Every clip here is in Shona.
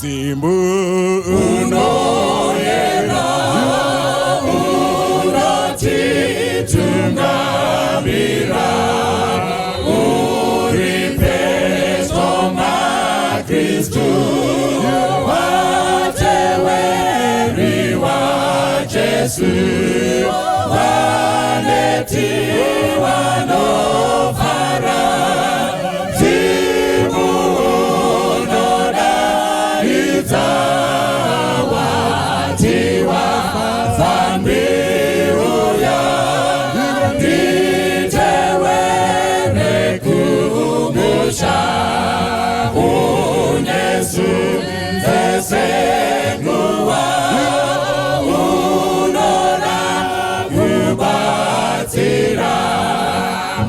Zimbu unoyera unatitungamira uri peso maKristu wateweriwa Jesu waneti wanofara Zimu unodaidza watiwa familiuya nditewere kumusha unyesu esenguwa unona kubatsira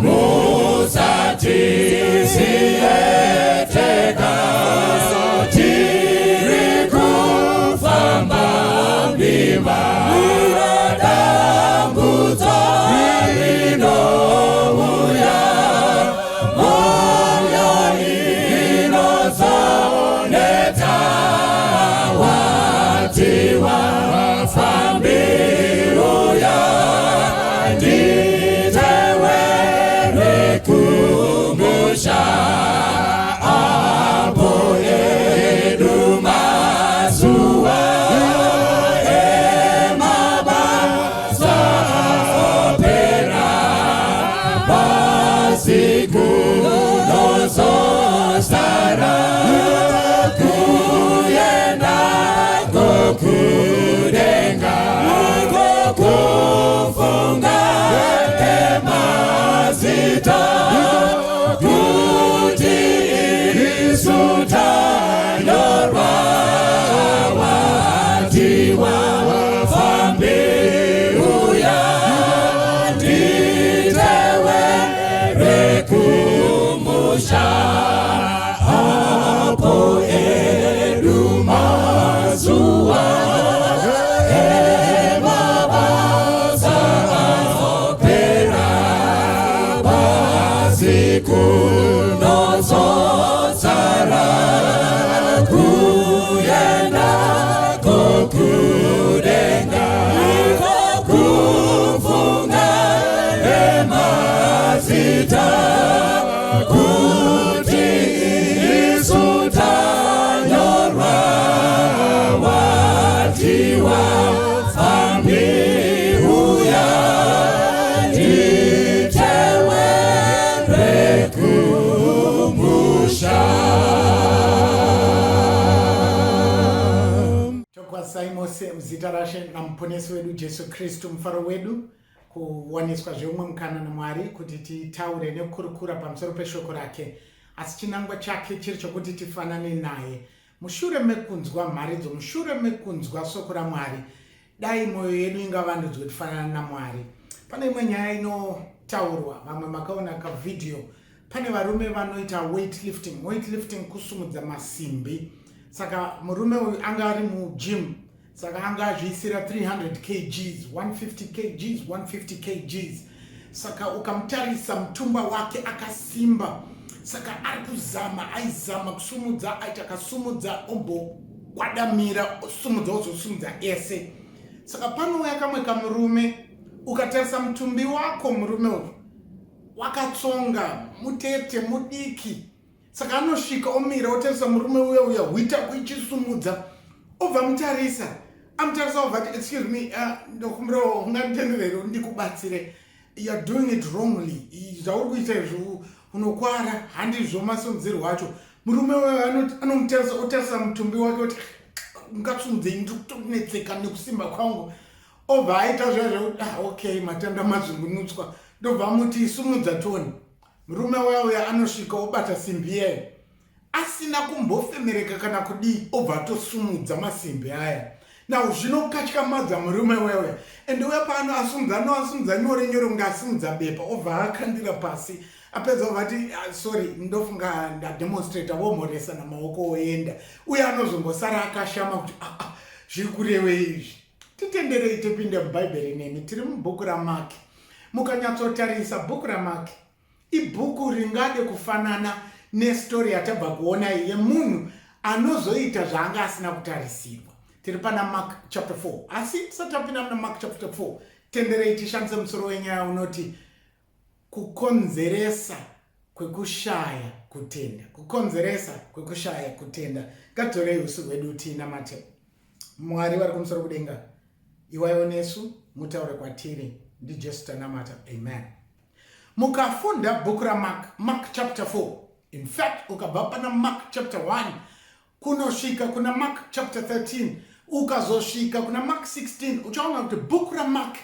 musati siyeteka tiri kufamba mlima dambudzo rinouya moyo inozoneta watiwa familiuya nditewere kumusha apo edu mazuwa emabasa opera basiku nozosara kuyenda kokudenga kokufunga emazita kuti isutanyorwa watiwa familiuya nditewere kumusha apo edu mazuwa emabasa opera basiku nozosara kuyenda kokudenga kokufunga emazita kuti isutanyorwa watiwa familiuya nditewere kumusha. Tokwasai mose mzita rashe na mponesi wedu Jesu Kristu mfaro wedu kuwaniswa zveumwe mukana naMwari kuti titaure nekurukura pamusoro peshoko rake, asi chinangwa chake chiri chokuti tifanane naye. Mushure mekunzwa mharidzo, mushure mekunzwa soko raMwari, dai mwoyo yedu ingavandudzwe tifanane naMwari. Pane imwe nyaya inotaurwa, vamwe makaona kavidhio, pane varume vanoita weightlifting kusumudza masimbi. Saka murume uyu anga ari mugym, saka anga azviisira 300 kgs, 150 kgs, 150 kgs. Saka ukamtarisa mutumba wake akasimba. Saka ari kuzama, aizama kusumudza, aita akasumudza ombogwadamira, osumudza ozosumudza ese. Saka panouya kamwe kamurume, ukatarisa mutumbi wako murume uyu wakatsonga, mutete, mudiki. Saka anosvika omira otarisa murume uya huita kuichisumudza, obva mutarisa, amutarisa obva excuse me, ndokumbira unganditenderero ndikubatsire, you are doing it wrongly. Zvauri kuita izvi unokwara, handizvo masumudziro wacho. Murume uya anomutarisa, otarisa mutumbi wake kuti ungatsumudzei ndikutonetseka nekusimba kwangu. Obva aita zvazvo, okay, matanda mazvungunutswa. Ndobva muti sumudza toni. Murume uya anosvika obata simbi iyayo asina kumbofemereka kana kudii, obva atosumudza masimbi aya. Now zvinokatyamadza murume uya, ende uya paano asumudza nyore kunge asimudza bepa, obva akandira pasi, apedza obva ati sorry, ndofunga ndademonstrata womhoresa namaoko oenda. Uye anozongosara akashama kuti zviri kurevei izvi. Titenderei tipinde mubhaibheri nemi, tiri mubhuku raMaki. Mukanyatsotarisa bhuku raMaki, ibhuku ringade kufanana nestori yatabva kuona yemunhu anozoita zvanga asina kutarisirwa. Tiri pana Mark chapter 4. Asi tisatapinda muna Mark chapter 4. Tenderei tishandise musoro wenyaya unoti kukonzeresa kwekushaya kutenda. Kukonzeresa kwekushaya kutenda. Ngatorei usiku hwedu tinamate. Mwari vari kumusoro kudenga, iwaiwo nesu mutaure kwatiri ndiJesu tanamata. Amen. Mukafunda bhuku Mark chapter 4. In fact, ukabva pana Mark chapter 1 kunosvika kuna Mark chapter 13, ukazosvika kuna Mark 16, uchaona kuti bhuku raMark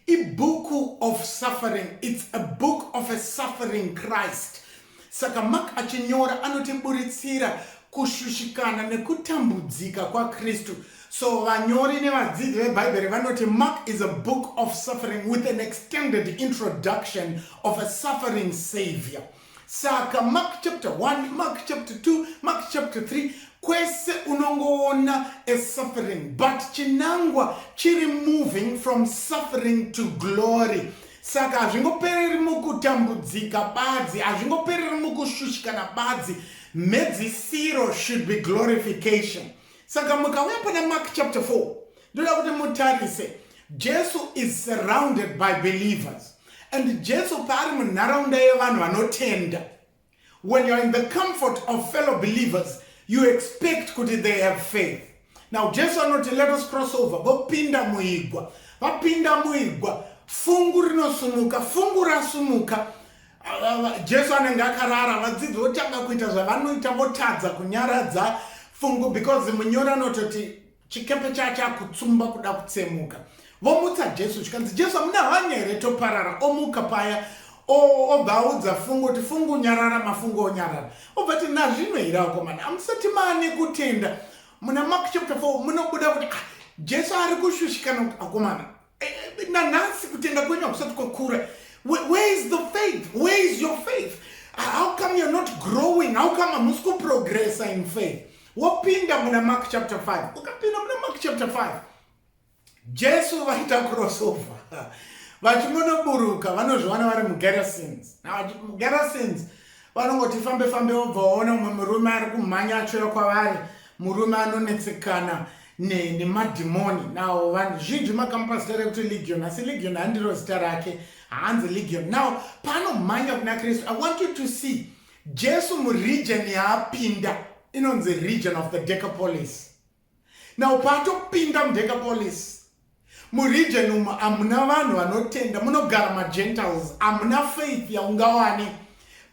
ibhuku of suffering. It's a book of a suffering Christ. Saka Mark achinyora anotiburitsira kushushikana nekutambudzika kwa Kristu. So vanyori nevadzidzi veBhaibheri vanoti Mark is a book of suffering with an extended introduction of a suffering Savior. Saka Mark chapter 1, Mark chapter 2, Mark chapter 3, kwese unongoona a suffering, but chinangwa chiri moving from suffering to glory. Saka hazvingopereri mukutambudzika badzi, hazvingopereri mukushushikana badzi. Medzisiro should be glorification. Saka mukauya pana Mark chapter 4, ndoda kuti mutarise, Jesu is surrounded by believers. And Jesu paari munharaunda yevanhu vanotenda. When you're in the comfort of fellow believers, you expect kuti they have faith. Now Jesu anoti let us cross over. Vopinda muigwa. Vapinda muigwa. Fungu rinosumuka. Fungu rasumuka. Jesu anenge akarara. Vadzidzi votanga kuita zvavanoita votadza kunyaradza fungu, because munyori anototi chikepe chakutsumba kuda kutsemuka. Vomutsa Jesu chikanzi Jesu hamuna hanya here toparara. Omuka paya obvaudza fungu kuti fungu nyarara, mafungu onyarara. Obvati nazvinohira komana hamusati maane kutenda. Muna Mark chapter 4 munobuda kuti Jesu ari kushushikana akomana. Nanhasi kutenda kwenyu hakusati kwakura. Where is the faith? Where is your faith? How come you're not growing? How come hamusi kuprogressa in faith? Wopinda muna Mark chapter 5. Ukapinda muna Mark chapter 5. Jesu vaita crossover. Vachimonoburuka vanozviwana vari muGerasenes. Now muGerasenes vanongoti fambe obvaona mumwe murume ari kumhanya achiuya kwavari, murume anonetsekana nemadhimoni. Now vanhu zhinji makamupasitare kuti Legion, asi Legion handiro zita rake, haanzi Legion. Now panomhanya kuna Kristu. I want you to see Jesu muregion yaapinda inonzi region of the Decapolis. Now patopinda muDecapolis, muregion umu hamuna vanhu vanotenda, munogara maGentiles, hamuna faith yaungawani.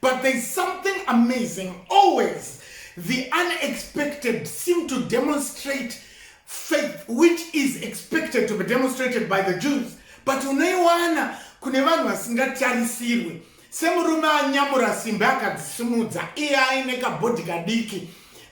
But there's something amazing. Always the unexpected seem to demonstrate faith which is expected to be demonstrated by the Jews. But unaiwana kune vanhu vasingatarisirwe. Semurume anyamura simba akadzisimudza iye aine kabhodhi kadiki.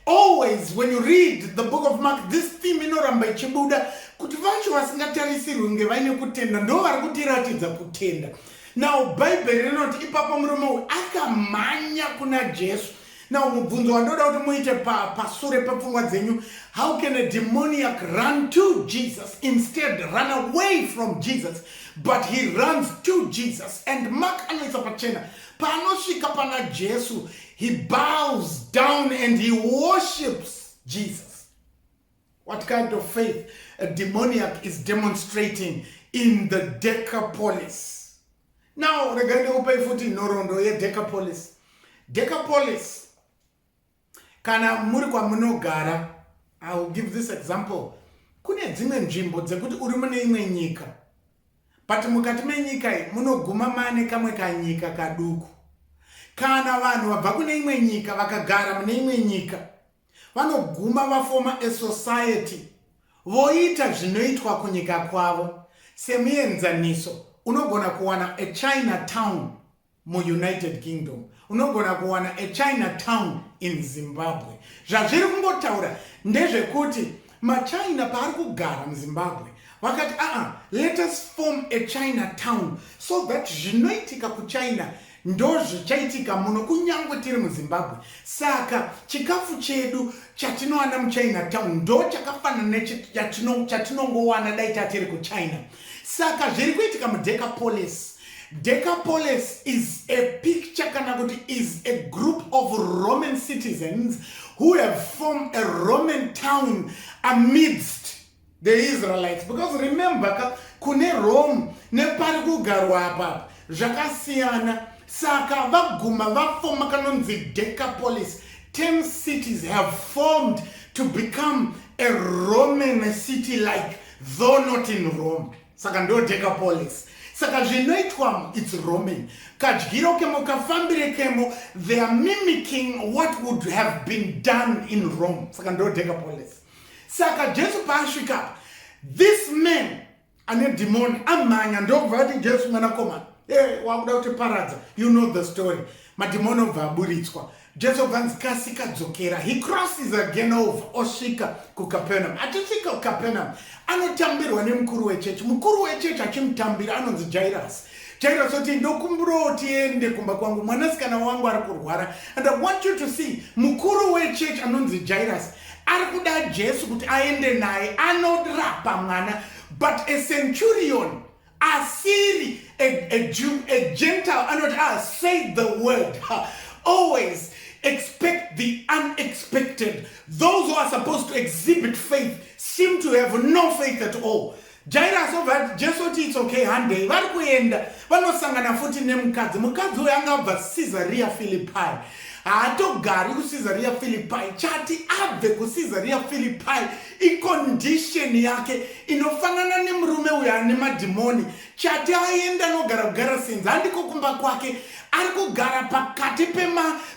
Always when you read the book of Mark, this theme inoramba ichibuda kuti vacho vasingatarisirwe kunge vaine kutenda ndo vari kutiratidza kutenda. Now Bible rinoti ipapo murume uyu akamhanya kuna Jesu. Now mubvunzo wandoda kuti muite pasure pepfungwa dzenyu, how can a demoniac run to Jesus, instead run away from Jesus? But he runs to Jesus. And Mark anoisa pachena panosvika pana Jesu, he bows down and he worships Jesus. What kind of faith a demoniac is demonstrating in the Decapolis? Now regaende kupai futi nhoroondo yeDecapolis. Decapolis, kana muri kwamunogara, I will give this example. Kune dzimwe nzvimbo dzekuti uri mune imwe nyika, but mukati menyika iyi munoguma mane kamwe kanyika kaduku. Kana vanhu vabva kune imwe nyika vakagara mune imwe nyika, vanoguma vafoma a society, voita zvinoitwa kunyika kwavo. Semuenzaniso, unogona kuwana a Chinatown muUnited Kingdom, unogona kuwana a Chinatown in Zimbabwe. Zvazviri kungotaura ndezvekuti maChina paari kugara muZimbabwe vakati let us form a Chinatown so that zvinoitika kuChina ndo zvichaitika muno kunyangwe tiri muZimbabwe. Saka chikafu chedu chatinowana muChinatown ndo chakafanana nechatinongowana dai tatiri kuChina. Saka zviri kuitika muDecapolis, Decapolis is a picture, is a group of Roman citizens who have formed a Roman town amidst the Israelites. Because remember, kune Rome, ne pari kugarwa apa, zvakasiyana, saka vaguma vafoma kanonzi Decapolis. 10 cities have formed to become a Roman city-like, though not in Rome. Saka ndo Decapolis. Saka zvinoitwa, it's Roman. Kadyiro kemo, kafambire kemo, they are mimicking what would have been done in Rome. Saka ndo Decapolis. Saka Jesu paasvika, this man, ane demon, amanya, ndo vati Jesu manakoma. Wakuda kuti paradza. You know the story. Madimono vaburitswa. Jesu vanzikasika dzokera. He crosses again over. Osvika ku Capernaum. Achisvika ku Capernaum, anotambirwa nemukuru wechechi. Mukuru wechechi achimutambira anonzi Jairus. Jairus oti ndokumbura tiende kumba kwangu, mwanasikana wangu ari kurwara. And I want you to see, mukuru wechechi anonzi Jairus ari kuda Jesu kuti aende naye anorapa mwana. But a centurion, asiri, a Jew, a Gentile, anot say the word. Always expect the unexpected. Those who are supposed to exhibit faith seem to have no faith at all. Jairus over just what it's okay hande vari kuenda vanosangana futi nemukadzi. Mukadzi uyu angabva Caesarea Philippi, haatogari kuCaesarea Philippi. Chati abve kuCaesarea Philippi icondition yake inofanana nemurume uyu ane madhimoni. Chati aenda nogara kugara senza, handiko kumba kwake, ari kugara pakati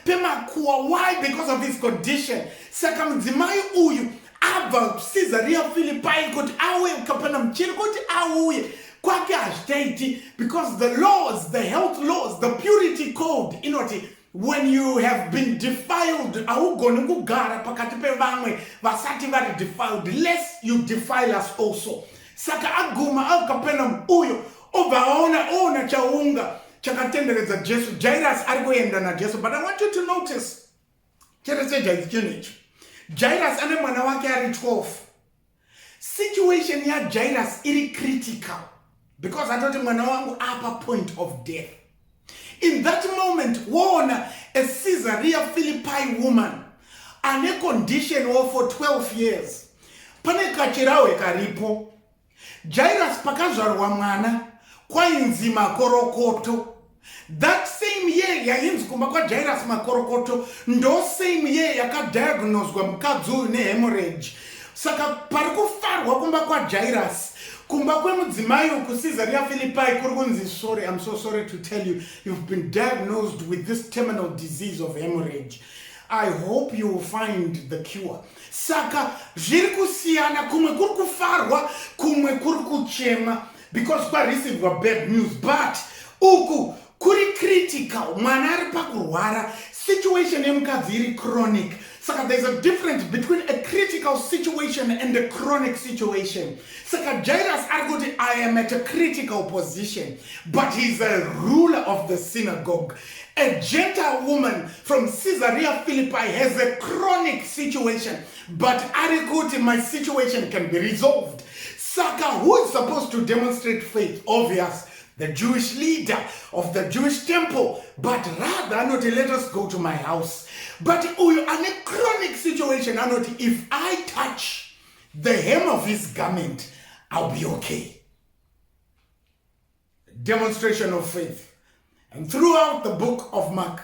pemakuwa. Why? Because of his condition. Saka mudzimai uyu abva Caesarea Philippi kuti auye Capernaum, chiri kuti auye kwake hazvitaiti, because the laws, the health laws, the purity code inoti, when you have been defiled, haugoni kugara pakati pevamwe vasati vari defiled, lest you defile us also. Saka aguma au Capernaum uyo obva chaunga chakatenderedza Jesu. Jairus ari kuenda naJesu. But I want you to notice, Jairus ane mwana wake ari 12. Situation ya Jairus iri critical, because atoti mwana wangu apa point of death. In that moment, wona a Caesarea Philippi woman ane condition for 12 years. Pane kachirawe karipo. Jairus pakazvarwa mwana kwainzi makorokoto. That same year yainzi kumba kwa Jairus makorokoto, ndo same year yakadiagnoswa mukadzi uyu nehemorrhage. Saka pari kufarwa kumba kwa Jairus, kumba kwemudzimai ku Caesarea Philippi kuri kunzi, sorry, I'm so sorry to tell you, you've been diagnosed with this terminal disease of hemorrhage. I hope you will find the cure. Saka zviri kusiyana, kumwe kuri kufarwa, kumwe kuri kuchema, because kwa received bad news. But uku kuri critical, mwana ari pakurwara, situation yemukadzi iri chronic. Saka there's a difference between a critical situation and a chronic situation. Saka Jairus argued, I am at a critical position, but he's a ruler of the synagogue. A Gentile woman from Caesarea Philippi has a chronic situation, but arikuti, my situation can be resolved. Saka, who is supposed to demonstrate faith? Obvious, the Jewish leader of the Jewish temple, but rather not let us go to my house. But uyu ane chronic situation, anoti, if I touch the hem of his garment, I'll be okay. Demonstration of faith. And throughout the book of Mark,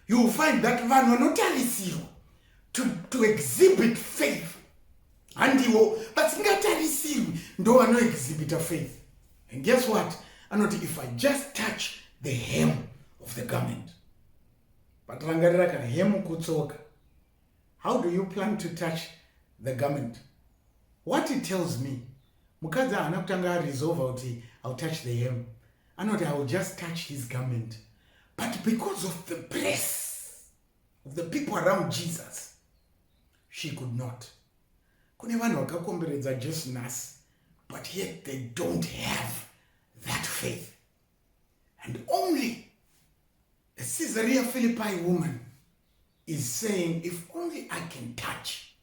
you will find that vanhu vanotarisirwa to exhibit faith. Handiwo vasingatarisirwi ndo vanoexhibita faith. And guess what? Anoti, if I just touch the hem of the garment. But rangarira hem kutsoka. How do you plan to touch the garment? What it tells me, mukadzi haana kutanga resolve kuti I'll touch the hem. Anoti, I will just touch his garment. But because of the press of the people around Jesus, she could not. Kune vanhu vakakomberedza Jesu nhasi, but yet they don't have that faith. And only a Caesarea Philippi woman is saying, if only I can touch.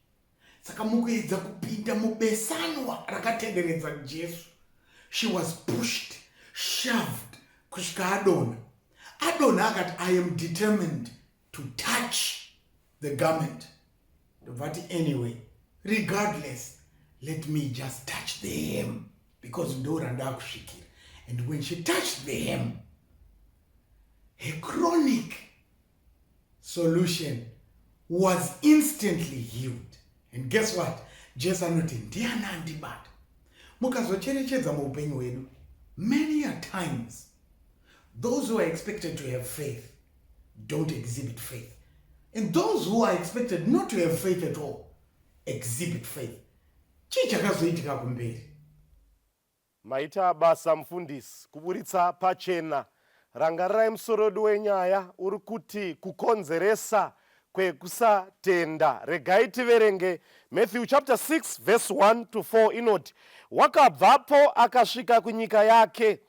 Saka mukuedza kupinda mubesanwa rakatenderedza Jesu. She was pushed, shoved, kusvika adonha akati I am determined to touch the garment. But anyway, regardless, let me just touch the hem, because ndoranda kusvikira. And when she touched the hem, her chronic solution was instantly healed. And guess what? Jesu anoti ndiani andibata. Mukazocherechedza muupenyu hwedu, many a times those who are expected to have faith don't exhibit faith, and those who are expected not to have faith at all exhibit faith. Chii chakazoitika kumberi? Maita basa mfundisi kuburitsa pachena. Rangarirai musoro wedu wenyaya uri kuti kukonzeresa kwekusatenda. Regai tiverenge Matthew chapter 6 verse 1 to 4 inoti, wakabvapo akasvika kunyika yake,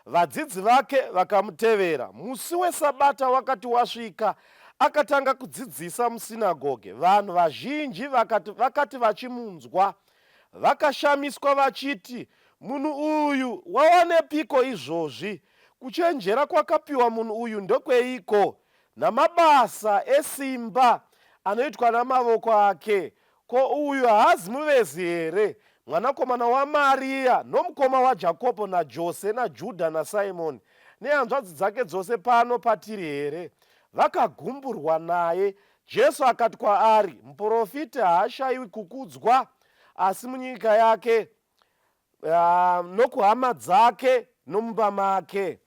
vadzidzi vake vakamutevera. Musi weSabata wakati wasvika, akatanga kudzidzisa musinagoge. Vanhu vazhinji vakati vachimunzwa, vakashamiswa vachiti, munhu uyu wawanepiko izvozvi? Kuchenjera kwakapiwa munhu uyu ndokweiko? Namabasa esimba anoitwa namavoko ake. Ko uyu haazi muvezi here, mwanakomana waMaria nomukoma waJakobo naJose naJudha naSimoni nehanzvadzi dzake dzose pano patiri here? Vakagumburwa naye. Jesu akati kwaari, muprofita haashayiwi kukudzwa, asi munyika yake nokuhama dzake nomumba make.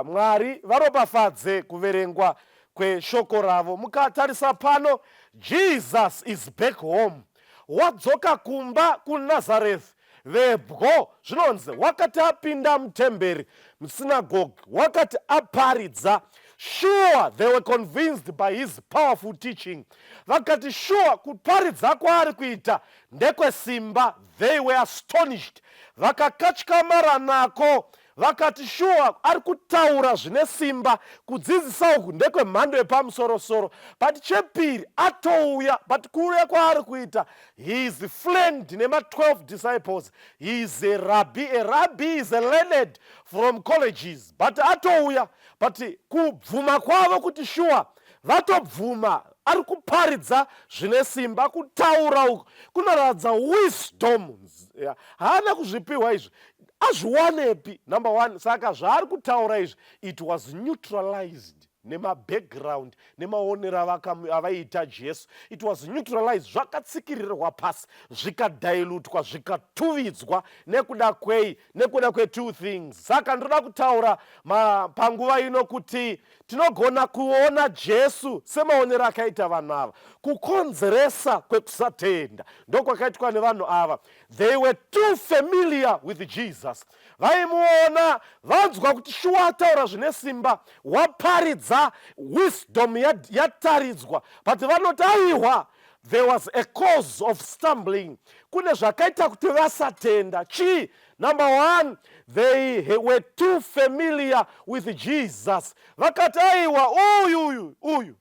Mwari varopafadze kuverengwa kweshoko ravo. Mukatarisa pano, Jesus is back home. Wadzoka kumba kuNazareth. Vebwo zvinonzi wakati apinda mutemberi, musinagoge, wakati aparidza. Sure, they were convinced by his powerful teaching. Vakati sure, kuparidza kwaari kuita ndekwesimba. They were astonished. Vakakatyamarara nako. Vakati sure, ari kutaura zvine simba, kudzidzisa uku ndekwemhando yepamusoro-soro. But chepiri atouya, but kuuya kwaari kuita, he is friend nema-12 disciples. He is a rabbi. A rabbi is a learned from colleges. But atouya, but kubvuma kwavo kuti sure, vatobvuma. Ari kuparidza zvine simba, kutaura uku kunoratidza wisdom. Haana kuzvipiwa izvi, azviwanepi? Number one, saka zvaari kutaura izvi, it was neutralized nema-background nemaonero avaita Jesu. It was neutralized, zvakatsikirirwa pasi, zvikadailutwa, zvikatuvidzwa nekuda kwei? Nekuda kwe2 things. Saka ndoda kutaura panguva ino kuti tinogona kuona Jesu semaonero akaita vanhu ava. Kukonzeresa kwekusatenda ndokwakaitwa nevanhu ava. They were too familiar with Jesus. Vaimuona, vanzwa kuti shuwa ataura zvine simba, waparidza, wisdom yataridzwa. But vanoti aiwa, there was a cause of stumbling. Kune zvakaita kuti vasatenda. Chii? Number one, they were too familiar with Jesus. Vakati aiwa, uyu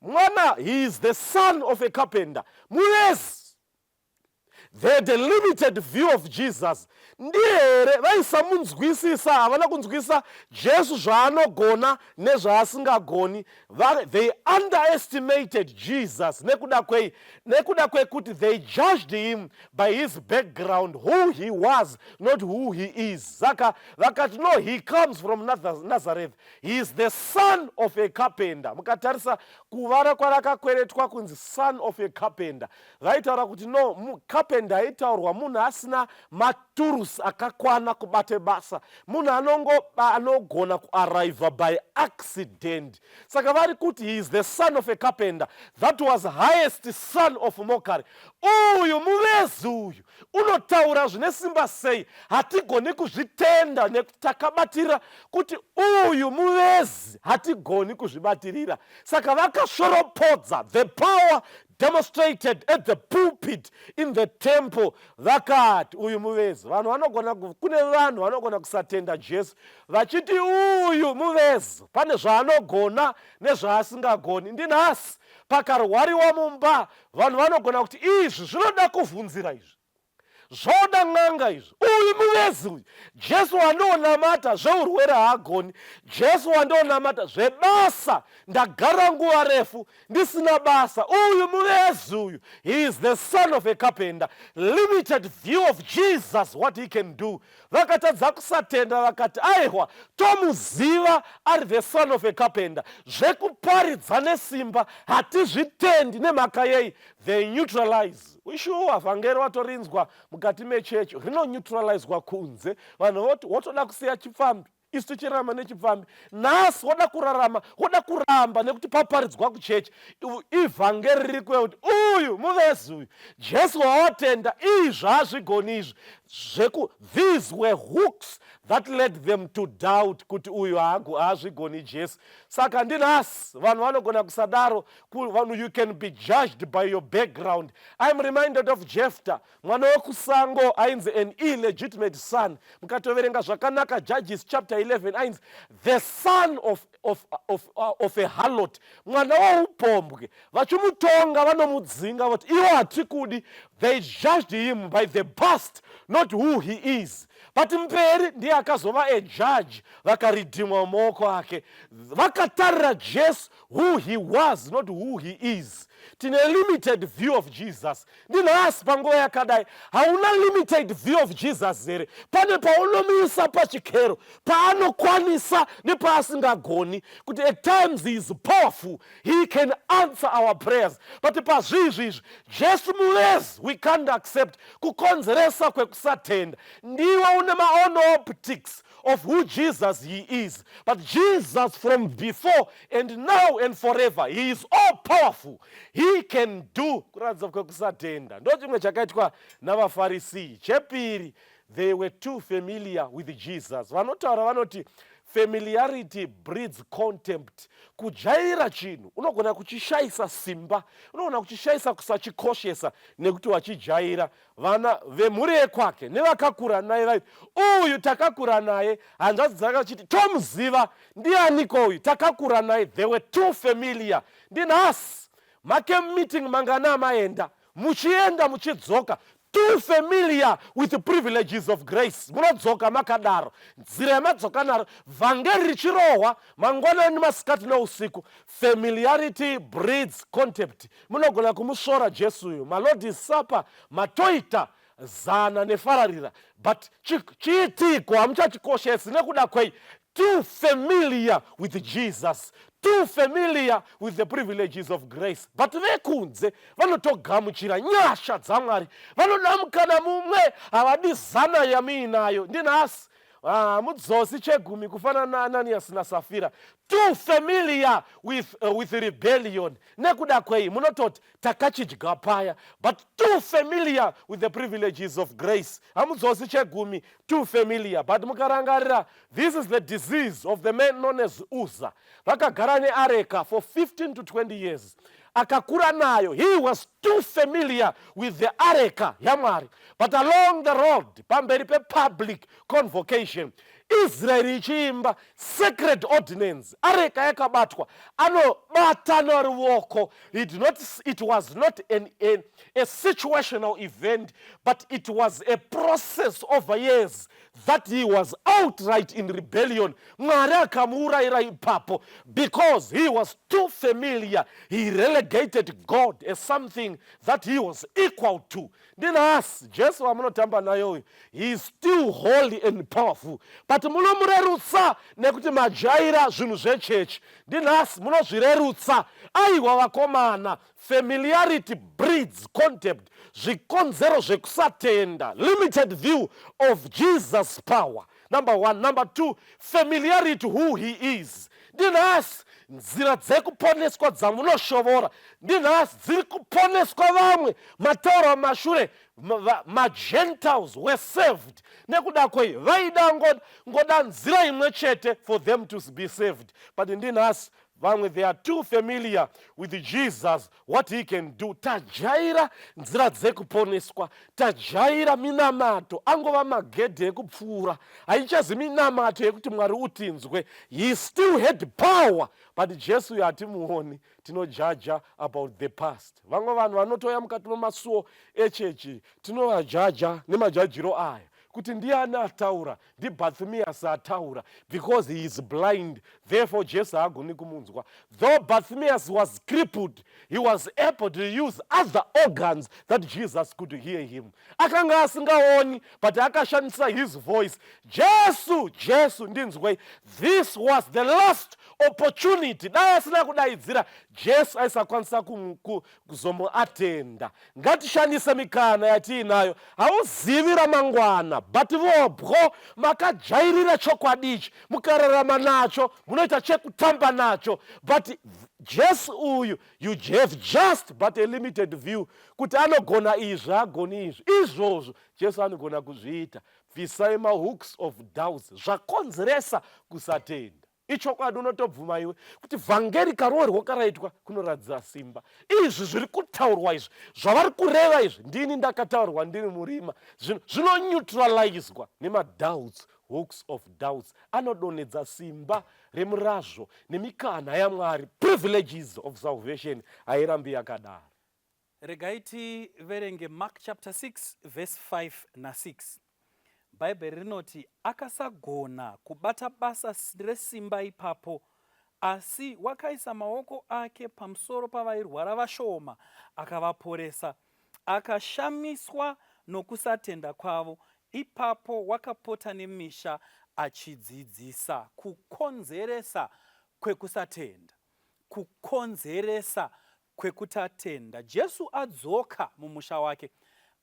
mwana, he is the son of a carpenter. Muvezi. They had a limited view of Jesus. Ndihere vaisamunzwisisa, havana kunzwisisa Jesu zvaanogona nezvaasingagoni. They underestimated Jesus. Nekuda kwekuti they judged him by his background, who he was, not who he is. Saka vakati no, he comes from Nazareth. He is the son of a carpenter. Mukatarisa kuvara kwarakakweretwa kunzi son of a carpenter. Vaitaura kuti no, carpenter aitaurwa munhu asina maturusi akakwana kubate basa, munhu anogona kuarriva by accident. Saka vari kuti he is the son of a carpenter. That was highest son of mockery. Uyu muvezi uyu unotaura zvine simba sei, hatigoni kuzvitenda nekutakabatira kuti uyu muvezi hatigoni kuzvibatirira. Saka vakashoropodza the power demonstrated at the pulpit in the temple. Vakati uyu muvezi. Kune vanhu vanogona kusatenda Jesu vachiti uyu muvezi, pane zvaanogona nezvaasingagoni. Ndinhasi pakarwariwa mumba, vanhu vanogona kuti izvi zvinoda kuvhunzira izvi. zvoda n'anga izvi. Uyu muvezi uyu, Jesu wandionamata zveurwere haagoni, Jesu wandionamata zvebasa, ndagara nguva refu ndisina basa. Uyu muvezi uyu, he is the son of a carpenter. Limited view of Jesus, what he can do. Vakatadza kusatenda vakati aihwa tomuziva ari the son of a carpenter. Zvekuparidza nesimba hatizvitendi nemhaka yei. They neutralize. Wishuwa vhangeri watorinzwa mukati mechechi rinoneutralizwa kunze. Vanhu votoda kusiya chipfambi. Isu tichirarama nechipfambi. Nhasi woda kurarama, woda kuramba nekuti paparidzwa kuchechi. Ivhangeri riri kuve kuti uyu muvezi uyu, Jesu wawatenda izvi hazvigoni izvi. These were hooks that led them to doubt kuti uyu haazvigoni Jesu. Saka ndinhasi vanhu vanogona kusadaro. You can be judged by your background. I'm reminded of Jephthah, mwana wekusango ainzi an illegitimate son. Mukatoverenga zvakanaka Judges chapter 11 ainzi the son of a harlot, mwana woupombwe. Vachimutonga vanomudzinga vati iwo hatikudi. They judged him by the past, not who he is. But mberi ndiye akazova a judge, vakaridhimwa mumaoko ake. Vakatarira Jesu who he was, not who he is. Tine limited view of Jesus. Ndinhasi panguva yakadai hauna limited view of Jesus here. Pane paunomisa pachikero, paanokwanisa nepaasingagoni, kuti at times he is powerful, he can answer our prayers. But pazvizvi Jesu muvezi we can't accept. Kukonzeresa kwekusatenda. Ndiwe une maono optics of who Jesus he is. But Jesus from before and now and forever, he is all powerful. He can do. Kuratidza kwekusatenda ndo chimwe chakaitwa navaFarisi. Chepiri, they were too familiar with Jesus. Vanotaura vanoti familiarity breeds contempt. Kujaira chinhu unogona kuchishayisa simba, unogona kuchishayisa kusachikoshesa nekuti wachijaira. Vana vemhuri yekwake nevakakura naye vaiti uyu takakura naye, hanzvadzi dzakachiti tomuziva ndianiko uyu, takakura naye. They were too familiar. Ndinhasi make meeting mangana maenda, muchienda muchidzoka, too familiar with the privileges of grace. Munodzoka makadaro, nzira yamadzoka naro, vhangeri richirohwa mangwanani masikati nousiku. Familiarity breeds contempt. Munogona kumusvora Jesu uyu, malord's supper matoita zana nefararira, but chiitiko hamuchachikoshesi nekuda kwei too familiar with Jesus, too familiar with the privileges of grace. But vekunze vanotogamuchira nyasha dzaMwari, vanoda mukana mumwe havadi zana yamuinayo. Ndinhasi mudzosi chegumi kufanana naAnanias naSafira, too familiar with rebellion. Nekuda kwei munototi takachidya paya, but too familiar with the privileges of grace. Hamudzosi chegumi, too familiar. But mukarangarira, this is the disease of the man known as Uzzah. Vakagara neareka for 15 to 20 years. Akakura nayo. He was too familiar with the areka yaMwari. But along the road, pamberi pe public convocation, Israel ichiimba sacred ordinance, areka yakabatwa, batano ruoko. It was not a situational event, but it was a process over years that he was outright in rebellion. Mwari akamuurayira ipapo because he was too familiar. He relegated God as something that he was equal to. Ndinhasi Jesu wamunotamba nayo, he is still holy and powerful, but munomurerutsa nekuti majaira zvinhu zvechechi. Ndinhasi munozvirerutsa. Aiwa vakomana, familiarity breeds contempt. Zvikonzero zvekusatenda, limited view of Jesus' power. Number one. Number two, familiarity who he is. Ndinhasi nzira dzekuponeswa dzamunoshovora, ndinhasi dziri kuponeswa vamwe. Matauro mashure, Gentiles were saved. Nekuda kwei vaida ngoda nzira imwe chete for them to be saved. But ndinhasi vamwe they are too familiar with Jesus, what he can do. Tajaira nzira dzekuponeswa, tajaira minamato, angova magedhe ekupfuura, haichazi minamato yekuti Mwari utinzwe. He still had power, but Jesu yatimuoni, tinojaja about the past. Vamwe vanhu vanotoya mukati memasuo echechi, tinovajaja nemajajiro aya. Kuti ndiani ataura, ndiBartimaeus ataura, because he is blind, therefore Jesu haagoni kumunzwa. Though Bartimaeus was crippled, he was able to use other organs that Jesus could hear him. Akanga asingaoni, but akashandisa his voice. Jesu, Jesu ndinzwe. This was the last opportunity. Dai asina kudaidzira, Jesu aisakwanisa kuzomuatenda. Ngatishandise mikana yatiinayo. Hauzivi ramangwana, but vobwo makajairira chokwadichi, mukararama nacho, munoita chekutamba nacho. But Jesu uyu, you have just but a limited view. Kuti anogona izvi, agoni izvi. Izvozvo Jesu anogona kuzviita. Bvisai mahooks of doubts, zvakonzeresa kusatenda. Ichokwadi unotobvuma iwe kuti vhangeri karoho rwakaraitwa kunoratidza simba. Izvi zviri kutaurwa izvi, zvavari kureva izvi, ndini ndakataurwa ndiri murima, zvinoneutralizwa nemadoubts, hooks of doubts. Anodonedza simba remurazvo nemikana yaMwari, privileges of salvation, hairambi yakadaro. Regai tiverenge Mark chapter 6 verse 5 na 6. Bhaibheri rinoti akasagona kubata basa resimba ipapo, asi wakaisa maoko ake pamusoro pavairwara vashoma akavaporesa. Akashamiswa nokusatenda kwavo, ipapo wakapota nemisha achidzidzisa. Kukonzeresa kwekusatenda, kukonzeresa kwekutatenda. Jesu adzoka mumusha wake,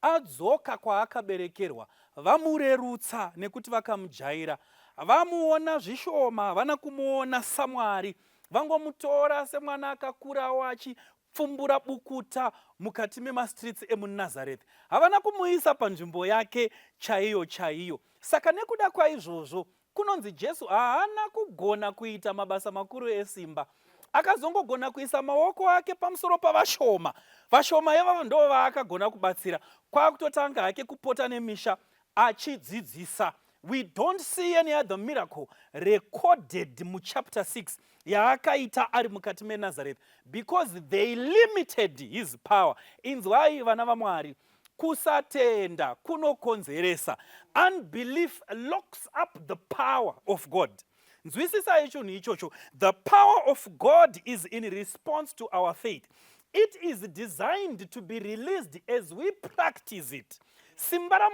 adzoka kwaakaberekerwa. Vamurerutsa nekuti vakamujaira. Vamuona zvishoma, vana kumuona saMwari. Vangomutora semwana akakurawo achipfumbura bukuta mukati memastreets emuNazareth. Havana kumuisa panzvimbo yake chaiyo chaiyo. Saka nekuda kwaizvozvo, kunonzi Jesu haana kugona kuita mabasa makuru esimba. Akazongogona kuisa maoko ake pamusoro pavashoma. Vashoma ivavo ndo vaakagona kubatsira. Kwakutotanga hake kupota nemisha achidzidzisa. We don't see any other miracle recorded mu chapter 6 yaakaita ari mukati meNazareth, because they limited his power. Inzwai vana vaMwari, kusatenda kunokonzeresa. Unbelief locks up the power of God. Nzwisisa icho ni ichocho. The power of God is in response to our faith. It is designed to be released as we practice it. Simba ra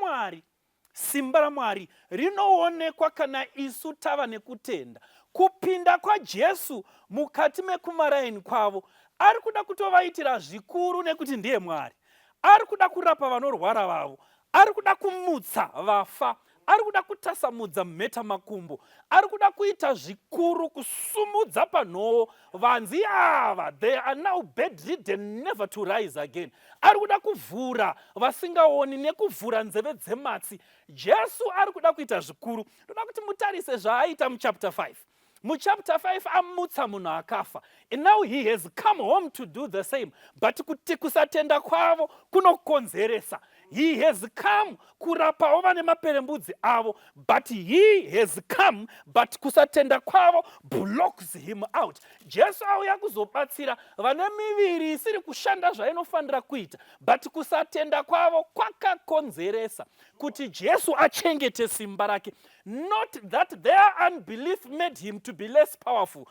Mwari rinoonekwa kana isu tava nekutenda. Kupinda kwa Jesu mukati mekumaraini kwavo, ari kuda kutovaitira zvikuru nekuti ndiye Mwari. Ari kuda kurapa vanorwara vavo, ari kuda kumutsa vafa, ari kuda kutasamudza mheta makumbo, ari kuda kuita zvikuru, kusumudza panhoo vanzi ava, they are now bedridden, never to rise again. Ari kuda kuvhura vasingaoni nekuvhura nzeve dzematsi. Jesu ari kuda kuita zvikuru. Ndoda kuti mutarise zvaaita muchapter 5. Muchapter 5 amutsa munhu akafa, and now he has come home to do the same. But kuti kusatenda kwavo kunokonzeresa. He has come kurapa vane maperembudzi avo, but he has come, but kusatenda kwavo blocks him out. Jesu auya kuzobatsira vane miviri isiri kushanda zvainofanira kuita, but kusatenda kwavo kwakakonzeresa kuti Jesu achengete simba rake. Not that their unbelief made him to be less powerful,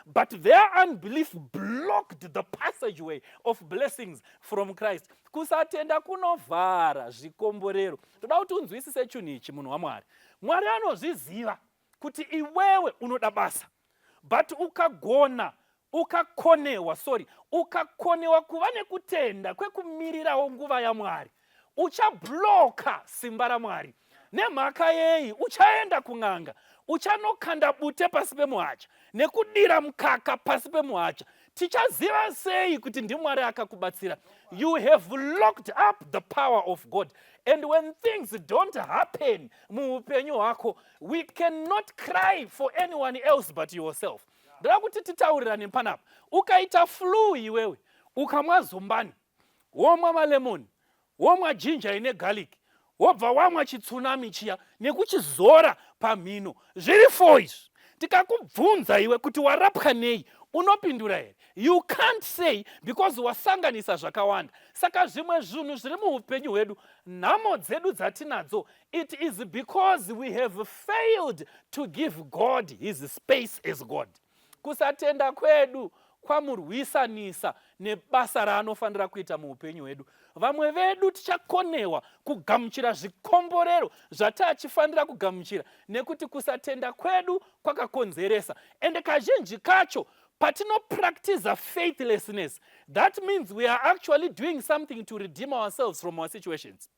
but their unbelief blocked the passageway of blessings from Christ. Kusatenda kunovhara zvikomborero. Toda kuti unzwisise chinhu ichi munhu waMwari. Mwari anozviziva kuti iwewe unoda basa, but ukakonewa kuva nekutenda kwekumirirawo nguva yaMwari, uchabloka simba raMwari. Nemhaka yei uchaenda kun'anga, uchanokanda bute pasi pemuhacha nekudira mukaka pasi pemuhacha. Tichaziva sei kuti ndiMwari akakubatsira? You have locked up the power of God. And when things don't happen muupenyu hwako, we cannot cry for anyone else but yourself. ndoda kuti titaurirane panapa. Ukaita flu iwewe, ukamwa zombani, womwa malemoni, womwa ginger ine garlic, wobva wamwa chitsunami chiya nekuchizora pamhino, zviri 4 izvi. Tikakubvunza iwe kuti warapwa nei, unopindura here? You can't say because wasanganisa zvakawanda. Saka zvimwe zvinhu zviri muupenyu hwedu, nhamo dzedu dzatinadzo, it is because we have failed to give God his space as God. Kusatenda kwedu kwamurwisanisa nebasa raanofanira kuita muupenyu hwedu. Vamwe vedu tichakonewa kugamuchira zvikomborero zvatachifanira kugamuchira nekuti kusatenda kwedu kwakakonzeresa. Ende kazhinji kacho patinopractice faithlessness, that means we are actually doing something to redeem ourselves from our situations.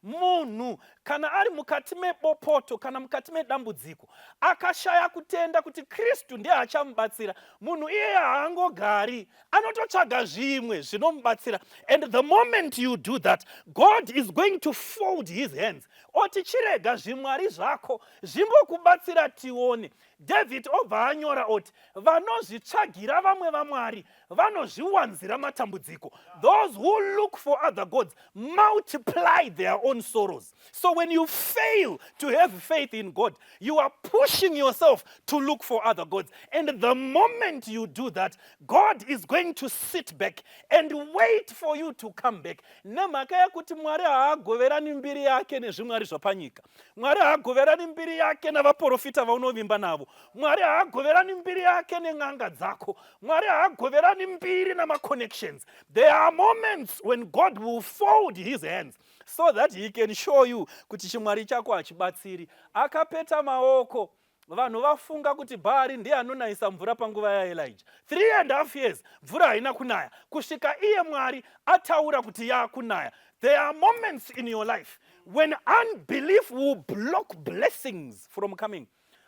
Munhu kana ari mukati mebopoto kana mukati medambudziko akashaya kutenda kuti Kristu ndiye achamubatsira, munhu iye haangogari, anototsvaga zvimwe zvinomubatsira. And the moment you do that, God is going to fold his hands. Oti chirega zvimwari zvako zvimbokubatsira tione. David obva anyora oti vanozvitsvagira vamwe vamwari vanozviwanzira matambudziko. Those who look for other gods multiply their own sorrows. So when you fail to have faith in God, you are pushing yourself to look for other gods. And the moment you do that, God is going to sit back and wait for you to come back. Nemhaka yekuti Mwari haagoverani mbiri yake nezvimwari zvapanyika. Mwari haagoverani mbiri yake navaprofita vaunovimba navo. Mwari haagoverani mbiri yake nen'anga dzako. Mwari haagoverani mbiri nama-connections. There are moments when God will fold his hands so that he can show you kuti chimwari chako hachibatsiri. Akapeta maoko, vanhu vafunga kuti Bhaari ndiye anonaisa mvura panguva yaElijah. 3.5 years mvura haina kunaya, kusvika iye Mwari ataura kuti yakunaya. There are moments in your life when unbelief will block blessings from coming.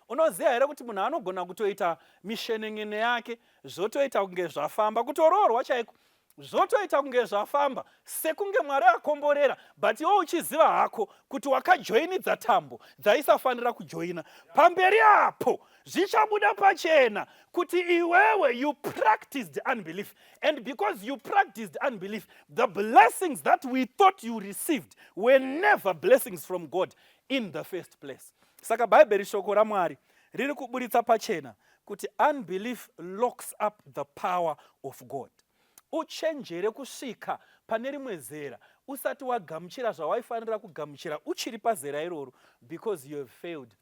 Unoziva here kuti munhu anogona kutoita mishenengene yake zvotoita kunge zvafamba, kutoroorwa chaiko zvotoita kunge zvafamba sekunge Mwari akomborera, but iwe uchiziva hako kuti wakajoinidza tambo dzaisafanira kujoina. Pamberi apo zvichabuda pachena kuti iwewe you practiced unbelief, and because you practiced unbelief, the blessings that we thought you received were never blessings from God in the first place. Saka Bhaibheri shoko raMwari riri kuburitsa pachena kuti unbelief locks up the power of God. Uchenjere kusvika pane rimwe zera usati wagamuchira zvawaifanira kugamuchira uchiri pazera iroro, because you have failed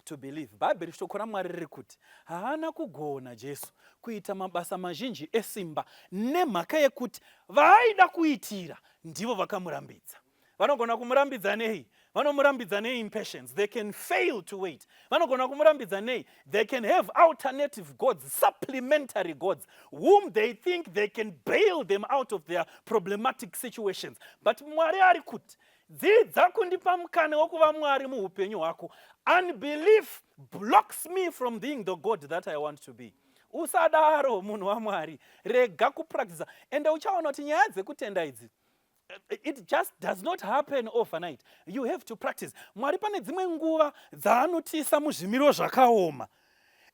to believe. Bhaibheri shoko raMwari riri kuti haana kugona Jesu kuita mabasa mazhinji esimba nemhaka yekuti vaaida kuitira ndivo vakamurambidza. Vanogona kumurambidza nei? Vanomurambidza nei impatience? They can fail to wait. Vanogona kumurambidza nei? They can have alternative gods, supplementary gods, whom they think they can bail them out of their problematic situations. But Mwari ari kuti dzidza kundipa mukana wokuva Mwari muupenyu hwako. Unbelief blocks me from being the God that I want to be. Usadaro munhu waMwari, rega kupractice. Ende uchaona kuti nyaya dzekutenda idzi, it just does not happen overnight. You have to practice. Mwari pane dzimwe nguva dzaanotisa muzvimiro zvakaoma,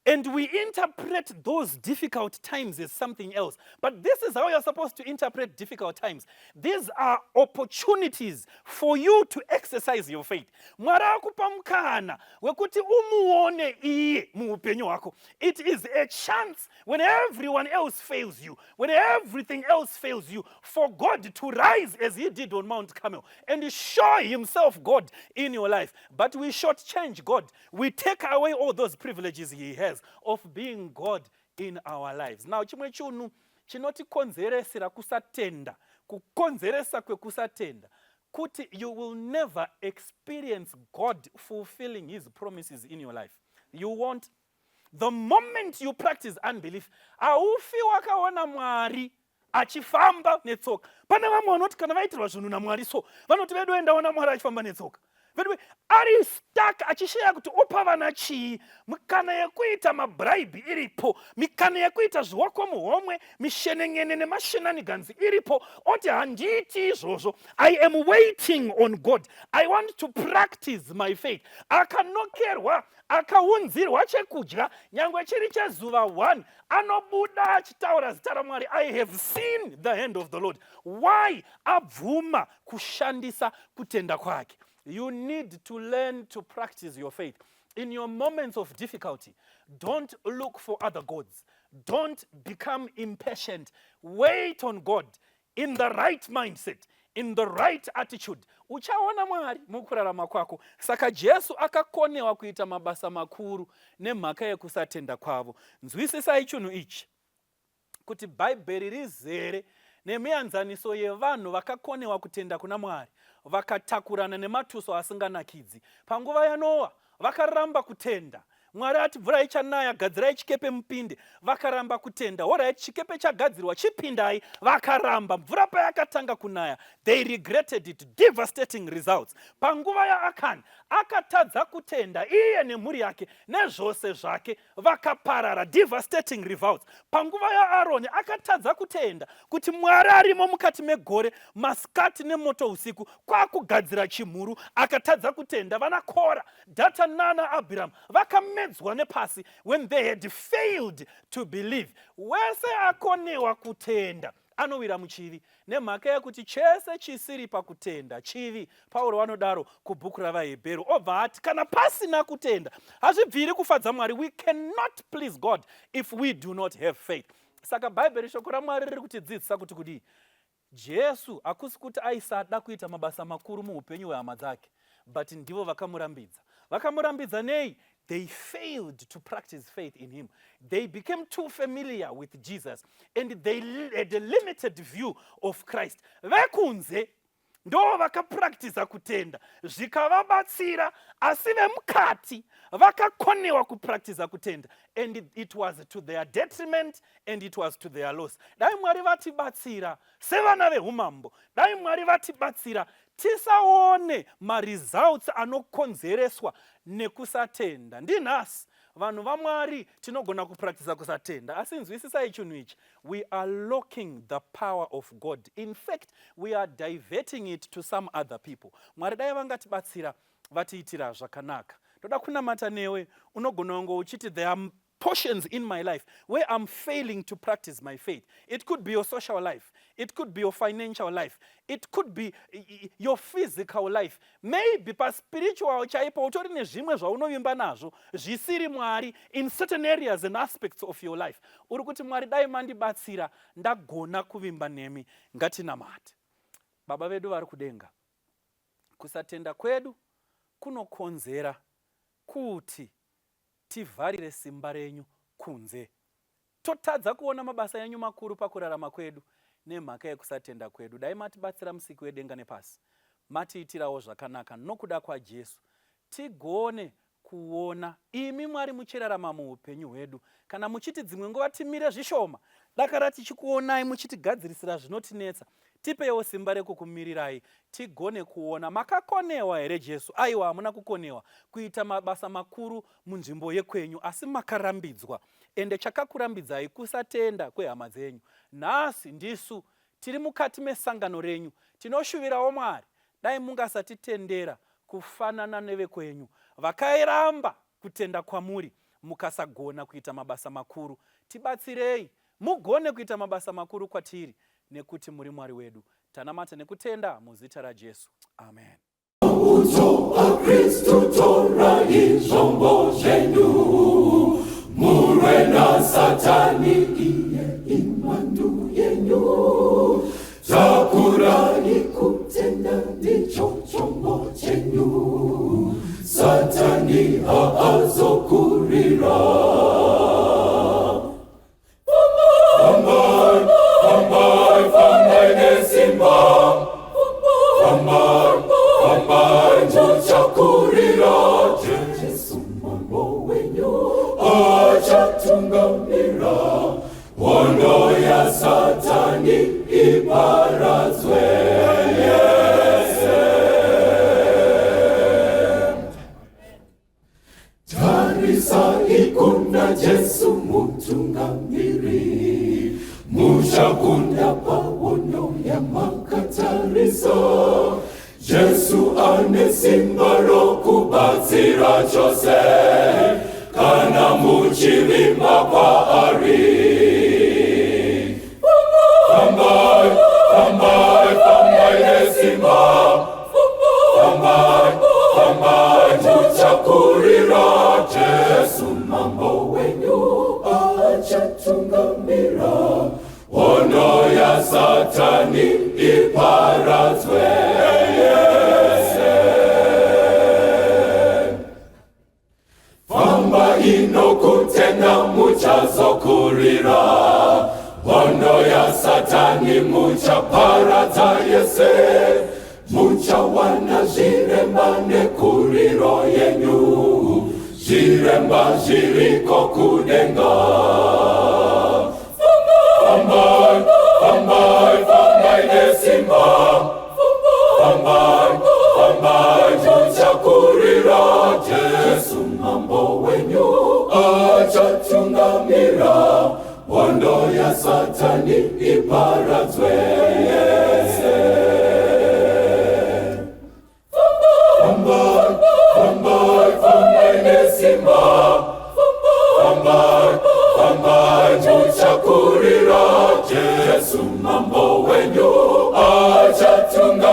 and we interpret those difficult times as something else. But this is how you're supposed to interpret difficult times. These are opportunities for you to exercise your faith. Mwari akupa mukana wekuti umuone iye muupenyu hwako. It is a chance when everyone else fails you, when everything else fails you, for God to rise as he did on Mount Carmel and show himself God in your life. But we shortchange God. We take away all those privileges he has of being God in our lives. Now, chimwe chunhu chinotikonzeresera kusatenda, kukonzeresa kwekusatenda, kuti you will never experience God fulfilling his promises in your life. You won't. The moment you practice unbelief, haufi wakaona Mwari achifamba netsoka. Pane vamwe vanoti kana vaitirwa zvinhu naMwari so, vanoti vedu endaona Mwari achifamba netsoka. ari stuck achishaya kuti opa vana chii, mikana yekuita mabraibi iripo, mikana yekuita zviwako muhomwe, mishenengene nemashenaniganzi iripo. Oti handiti izvozvo, I am waiting on God, I want to practice my faith. Akanokerwa, akaunzirwa chekudya, nyangwe chiri chezuva 1, anobuda achitaura zita raMwari, I have seen the hand of the Lord. Why? Abvuma kushandisa kutenda kwake. You need to learn to practice your faith. In your moments of difficulty, don't look for other gods. Don't become impatient. Wait on God in the right mindset, in the right attitude. Uchaona Mwari mukurarama kwako. Saka Jesu akakonewa kuita mabasa makuru nemhaka yekusatenda kwavo. Nzwisisai chinhu ichi kuti Bhaibheri rizere nemianzaniso yevanhu vakakonewa kutenda kuna Mwari, vakatakurana nematuso asinganakidzi. Panguva yaNoa vakaramba kutenda. Mwari ati mvura ichanaya, gadzirai chikepe mupinde. Vakaramba kutenda. Alright, chikepe chagadzirwa, chipindai. Vakaramba. Mvura payakatanga kunaya, they regretted it. Devastating results. Panguva yaAkani akatadza kutenda, iye nemhuri yake nezvose zvake vakaparara. Devastating results. Panguva yaAroni akatadza kutenda kuti Mwari arimo mukati megore, masikati nemoto usiku, kwakugadzira chimhuru. Akatadza kutenda. Vana Kora, Datani naAbhiramu vakamedzwa nepasi when they had failed to believe. Wese akonewa kutenda anowira muchivi nemhaka yekuti chese chisiri pakutenda chivi. Pauro vanodaro kubhuku ravaHebheru, obva ati kana pasina kutenda hazvibviri kufadza Mwari. We cannot please God if we do not have faith. Saka Bhaibheri shoko raMwari riri kutidzidzisa kuti kudii? Jesu hakusi kuti aisada kuita mabasa makuru muupenyu hwehama dzake, but ndivo vakamurambidza. Vakamurambidza nei? They failed to practice faith in him. They became too familiar with Jesus and they had a limited view of Christ. Vekunze ndo vakapractice kutenda, zvikavabatsira, asi vemukati vakakonewa kupractice kutenda, and it was to their detriment and it was to their loss. Dai Mwari vatibatsira sevana veumambo, dai Mwari vatibatsira tisaone results anokonzereswa nekusatenda. Ndinhasi vanhu vaMwari tinogona kupractice kusatenda, asi nzwisisai chinhu ichi, we are locking the power of God. In fact, we are diverting it to some other people. Mwari dai vangatibatsira vatiitira zvakanaka. Toda kunamata newe, unogona kunge uchiti there are portions in my life where I'm failing to practice my faith. It could be your social life, it could be your financial life, it could be your physical life. Maybe pa spiritual chaipo utori nezvimwe zvaunovimba nazvo zvisiri Mwari in certain areas and aspects of your life. Uri kuti Mwari dai mandibatsira ndagona kuvimba nemi. Ngatinamate. Baba vedu vari kudenga, kusatenda kwedu kunokonzera kuti tivharire simba renyu kunze. Totadza kuona mabasa enyu makuru pakurarama kwedu nemhaka yekusatenda kwedu. Dai matibatsira musiki wedenga nepasi, matiitirawo zvakanaka nokuda kwaJesu, tigone kuona imi Mwari muchirarama muupenyu hwedu. Kana muchiti dzimwe nguva timire zvishoma, dakara tichikuonai muchitigadzirisira zvinotinetsa, tipewo simba rekukumirirai, tigone kuona makakonewa here Jesu. Aiwa, hamuna kukonewa kuita mabasa makuru munzvimbo yekwenyu, asi makarambidzwa. Ende chakakurambidzai kusatenda kwehama dzenyu. Nhasi ndisu tiri mukati mesangano renyu, tinoshuvirawo Mwari dai mungasatitendera kufanana nevekwenyu vakairamba kutenda kwamuri mukasagona kuita mabasa makuru. Tibatsirei mugone kuita mabasa makuru kwatiri, nekuti muri Mwari wedu. Tanamata nekutenda muzita raJesu. Amen. Uso a Kristu tora izvombo zvenyu, murwe na Satani iye imwandu yenyu, takurai kutenda ndicho chombo chenyu, Satani haazokurira. Fambai nesimba, fambai njochakurira, Jesu mambo wenyu achatungamira, hondo ya Satani iparadzwe. Yes. achatungamiri muchakunda pawono ya Kukonzeresa Jesu ane simba rokubatsira chose kana muchivimba paari fambai nesimba fambai muchakurira Jesu mambo wenyu achatungamira hondo ya Satani iparadzwe yese famba inokutenda muchazokurira hondo ya Satani muchaparadza yese muchawana zviremba nekuriro yenyu zviremba zviriko kudenga fambai nesimba fambai muchakurira Jesu mambo wenyu achatungamira hondo ya Satani iparadzwe yese fambai nesimba fambai muchakurira Jesu mambo wenyu achatungamira